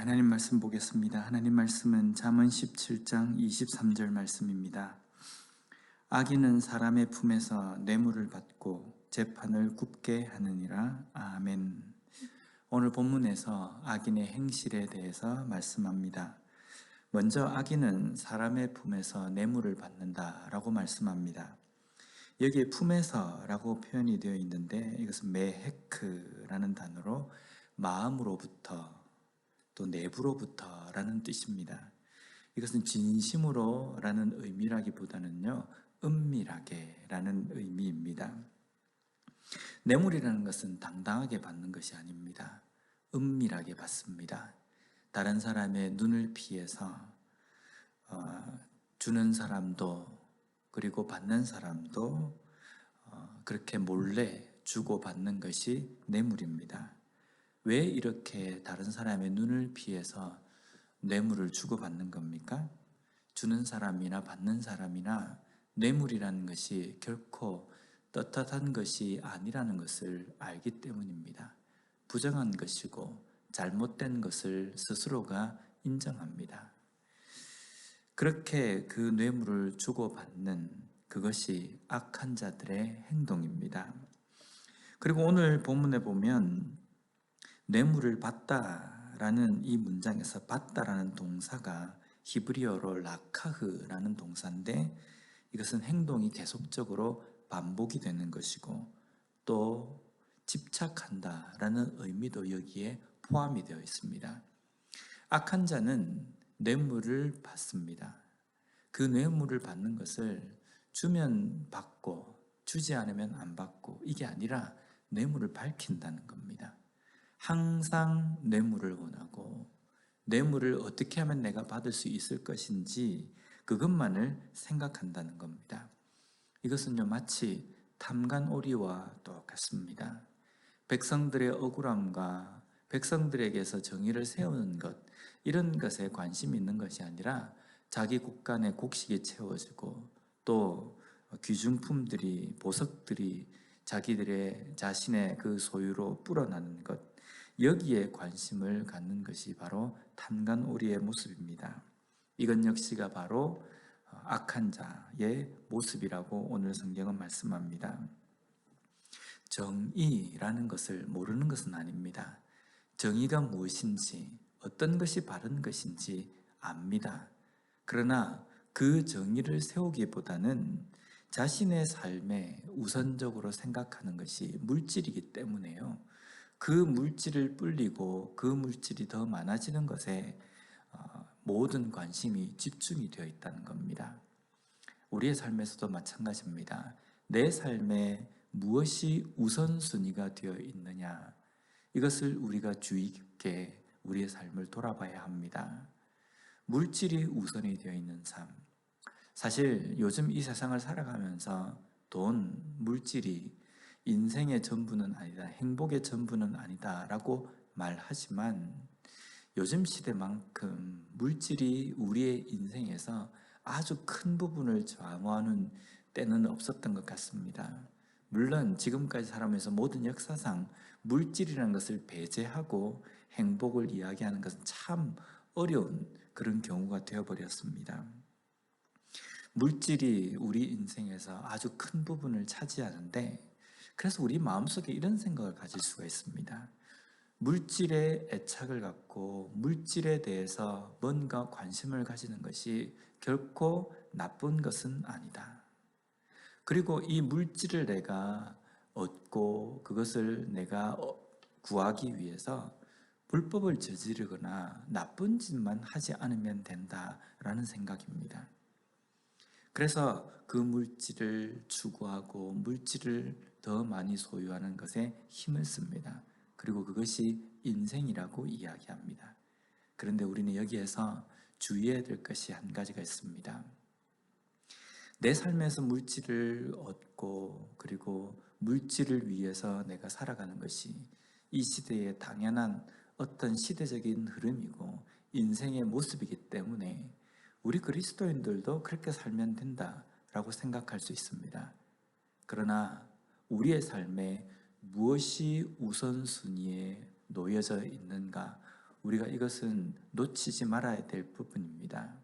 하나님 말씀 보겠습니다. 하나님 말씀은 잠언 17장 23절 말씀입니다. 악인은 사람의 품에서 뇌물을 받고 재판을 굽게 하느니라. 아멘. 오늘 본문에서 악인의 행실에 대해서 말씀합니다. 먼저 악인은 사람의 품에서 뇌물을 받는다라고 말씀합니다. 여기에 품에서라고 표현이 되어 있는데 이것은 메헤크라는 단어로 마음으로부터 또 내부로부터라는 뜻입니다. 이것은 진심으로라는 의미라기보다는요, 은밀하게라는 의미입니다. 뇌물이라는 것은 당당하게 받는 것이 아닙니다. 은밀하게 받습니다. 다른 사람의 눈을 피해서 주는 사람도 그리고 받는 사람도 그렇게 몰래 주고받는 것이 뇌물입니다. 왜 이렇게 다른 사람의 눈을 피해서 뇌물을 주고받는 겁니까? 주는 사람이나 받는 사람이나 뇌물이라는 것이 결코 떳떳한 것이 아니라는 것을 알기 때문입니다. 부정한 것이고 잘못된 것을 스스로가 인정합니다. 그렇게 그 뇌물을 주고받는 그것이 악한 자들의 행동입니다. 그리고 오늘 본문에 보면 뇌물을 받다라는 이 문장에서 받다라는 동사가 히브리어로 라카흐라는 동사인데 이것은 행동이 계속적으로 반복이 되는 것이고 또 집착한다라는 의미도 여기에 포함이 되어 있습니다. 악한 자는 뇌물을 받습니다. 그 뇌물을 받는 것을 주면 받고 주지 않으면 안 받고 이게 아니라 뇌물을 밝힌다는 겁니다. 항상 뇌물을 원하고 뇌물을 어떻게 하면 내가 받을 수 있을 것인지 그것만을 생각한다는 겁니다. 이것은요 마치 탐관오리와 똑같습니다. 백성들의 억울함과 백성들에게서 정의를 세우는 것 이런 것에 관심이 있는 것이 아니라 자기 곳간에 곡식이 채워지고 또 귀중품들이 보석들이 자기들의 자신의 그 소유로 불어나는 것 여기에 관심을 갖는 것이 바로 탐관오리의 모습입니다. 이것 역시가 바로 악한 자의 모습이라고 오늘 성경은 말씀합니다. 정의라는 것을 모르는 것은 아닙니다. 정의가 무엇인지 어떤 것이 바른 것인지 압니다. 그러나 그 정의를 세우기보다는 자신의 삶에 우선적으로 생각하는 것이 물질이기 때문에요. 그 물질을 불리고 그 물질이 더 많아지는 것에 모든 관심이 집중이 되어 있다는 겁니다. 우리의 삶에서도 마찬가지입니다. 내 삶에 무엇이 우선순위가 되어 있느냐 이것을 우리가 주의 깊게 우리의 삶을 돌아봐야 합니다. 물질이 우선이 되어 있는 삶 사실 요즘 이 세상을 살아가면서 돈, 물질이 인생의 전부는 아니다, 행복의 전부는 아니다 라고 말하지만 요즘 시대만큼 물질이 우리의 인생에서 아주 큰 부분을 좌우하는 때는 없었던 것 같습니다. 물론 지금까지 살아오면서 모든 역사상 물질이라는 것을 배제하고 행복을 이야기하는 것은 참 어려운 그런 경우가 되어버렸습니다. 물질이 우리 인생에서 아주 큰 부분을 차지하는데 그래서 우리 마음속에 이런 생각을 가질 수가 있습니다. 물질에 애착을 갖고 물질에 대해서 뭔가 관심을 가지는 것이 결코 나쁜 것은 아니다. 그리고 이 물질을 내가 얻고 그것을 내가 구하기 위해서 불법을 저지르거나 나쁜 짓만 하지 않으면 된다라는 생각입니다. 그래서 그 물질을 추구하고 물질을 더 많이 소유하는 것에 힘을 씁니다. 그리고 그것이 인생이라고 이야기합니다. 그런데 우리는 여기에서 주의해야 될 것이 한 가지가 있습니다. 내 삶에서 물질을 얻고 그리고 물질을 위해서 내가 살아가는 것이 이 시대의 당연한 어떤 시대적인 흐름이고 인생의 모습이기 때문에 우리 그리스도인들도 그렇게 살면 된다라고 생각할 수 있습니다. 그러나 우리의 삶에 무엇이 우선순위에 놓여져 있는가, 우리가 이것은 놓치지 말아야 될 부분입니다.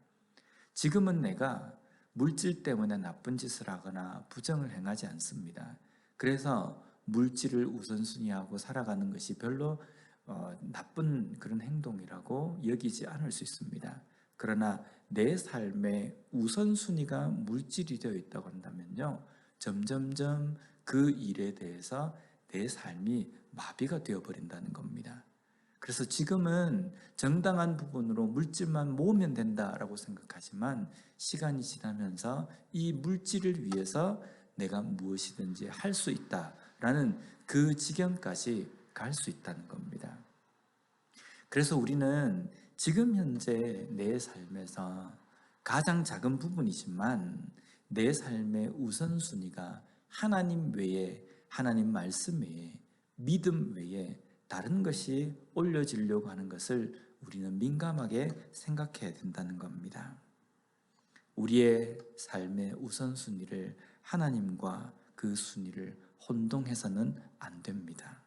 지금은 내가 물질 때문에 나쁜 짓을 하거나 부정을 행하지 않습니다. 그래서 물질을 우선순위하고 살아가는 것이 별로 나쁜 그런 행동이라고 여기지 않을 수 있습니다. 그러나 내 삶의 우선순위가 물질이 되어 있다고 한다면요, 점점점 그 일에 대해서 내 삶이 마비가 되어버린다는 겁니다. 그래서 지금은 정당한 부분으로 물질만 모으면 된다라고 생각하지만 시간이 지나면서 이 물질을 위해서 내가 무엇이든지 할 수 있다라는 그 지경까지 갈 수 있다는 겁니다. 그래서 우리는 지금 현재 내 삶에서 가장 작은 부분이지만 내 삶의 우선순위가 하나님 외에, 하나님 말씀 외에, 믿음 외에 다른 것이 올려지려고 하는 것을 우리는 민감하게 생각해야 된다는 겁니다. 우리의 삶의 우선순위를 하나님과 그 순위를 혼동해서는 안 됩니다.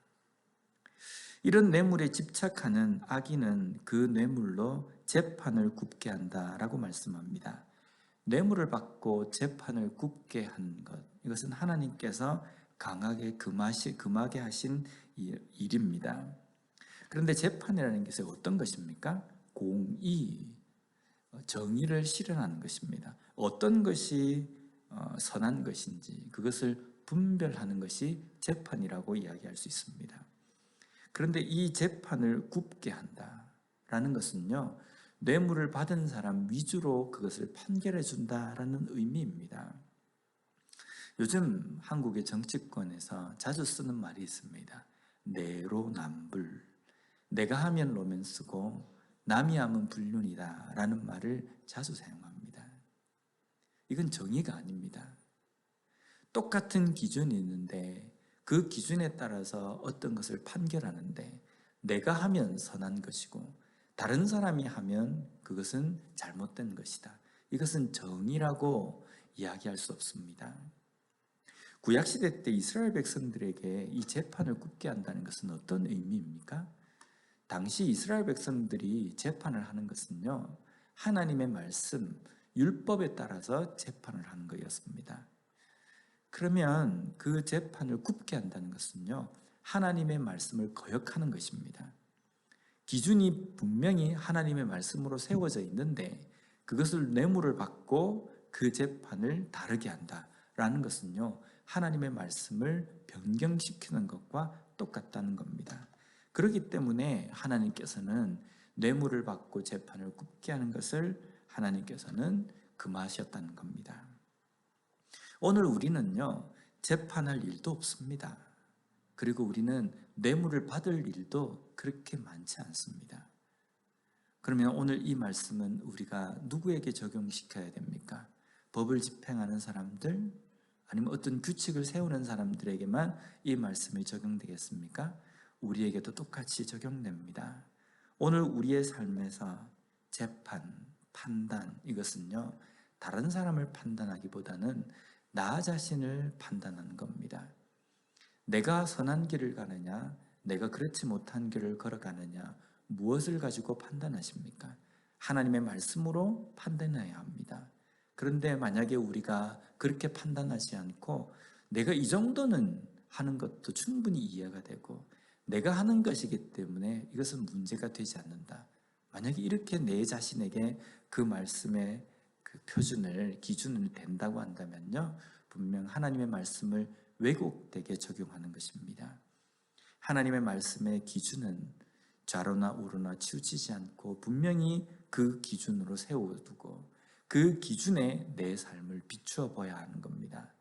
이런 뇌물에 집착하는 악인은 그 뇌물로 재판을 굽게 한다라고 말씀합니다. 뇌물을 받고 재판을 굽게 한 것, 이것은 하나님께서 강하게 금하게 하신 일입니다. 그런데 재판이라는 것이 어떤 것입니까? 공의, 정의를 실현하는 것입니다. 어떤 것이 선한 것인지 그것을 분별하는 것이 재판이라고 이야기할 수 있습니다. 그런데 이 재판을 굽게 한다라는 것은요, 뇌물을 받은 사람 위주로 그것을 판결해 준다라는 의미입니다. 요즘 한국의 정치권에서 자주 쓰는 말이 있습니다. 내로남불. 내가 하면 로맨스고 남이 하면 불륜이다 라는 말을 자주 사용합니다. 이건 정의가 아닙니다. 똑같은 기준이 있는데 그 기준에 따라서 어떤 것을 판결하는데 내가 하면 선한 것이고 다른 사람이 하면 그것은 잘못된 것이다. 이것은 정의라고 이야기할 수 없습니다. 구약시대 때 이스라엘 백성들에게 이 재판을 굽게 한다는 것은 어떤 의미입니까? 당시 이스라엘 백성들이 재판을 하는 것은요, 하나님의 말씀, 율법에 따라서 재판을 하는 것이었습니다. 그러면 그 재판을 굽게 한다는 것은요, 하나님의 말씀을 거역하는 것입니다. 기준이 분명히 하나님의 말씀으로 세워져 있는데 그것을 뇌물을 받고 그 재판을 다르게 한다라는 것은요, 하나님의 말씀을 변경시키는 것과 똑같다는 겁니다. 그렇기 때문에 하나님께서는 뇌물을 받고 재판을 굽게 하는 것을 하나님께서는 금하셨다는 겁니다. 오늘 우리는요, 재판할 일도 없습니다. 그리고 우리는 뇌물을 받을 일도 그렇게 많지 않습니다. 그러면 오늘 이 말씀은 우리가 누구에게 적용시켜야 됩니까? 법을 집행하는 사람들, 아니면 어떤 규칙을 세우는 사람들에게만 이 말씀이 적용되겠습니까? 우리에게도 똑같이 적용됩니다. 오늘 우리의 삶에서 재판, 판단, 이것은요, 다른 사람을 판단하기보다는 나 자신을 판단하는 겁니다. 내가 선한 길을 가느냐, 내가 그렇지 못한 길을 걸어가느냐, 무엇을 가지고 판단하십니까? 하나님의 말씀으로 판단해야 합니다. 그런데 만약에 우리가 그렇게 판단하지 않고 내가 이 정도는 하는 것도 충분히 이해가 되고 내가 하는 것이기 때문에 이것은 문제가 되지 않는다. 만약에 이렇게 내 자신에게 그 말씀의 그 표준을, 기준을 댄다고 한다면요, 분명 하나님의 말씀을 왜곡되게 적용하는 것입니다. 하나님의 말씀의 기준은 좌로나 우로나 치우치지 않고 분명히 그 기준으로 세워두고 그 기준에 내 삶을 비추어 봐야 하는 겁니다.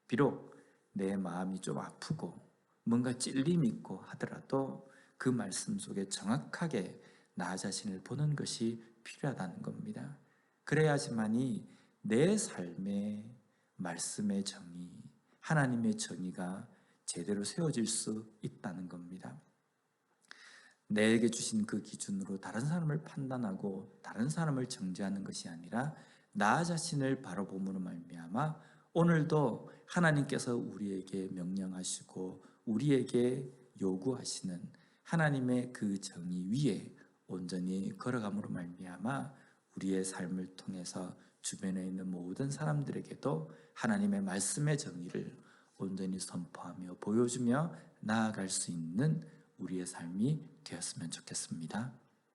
비록 내 마음이 좀 아프고 뭔가 찔림이 있고 하더라도 그 말씀 속에 정확하게 나 자신을 보는 것이 필요하다는 겁니다. 그래야지만이 내 삶의 말씀의 정의, 하나님의 정의가 제대로 세워질 수 있다는 겁니다. 내게 주신 그 기준으로 다른 사람을 판단하고 다른 사람을 정죄하는 것이 아니라 나 자신을 바로 봄으로 말미암아 오늘도 하나님께서 우리에게 명령하시고 우리에게 요구하시는 하나님의 그 정의 위에 온전히 걸어감으로 말미암아 우리의 삶을 통해서 주변에 있는 모든 사람들에게도 하나님의 말씀의 정의를 온전히 선포하며 보여주며 나아갈 수 있는 우리의 삶이 되었으면 좋겠습니다.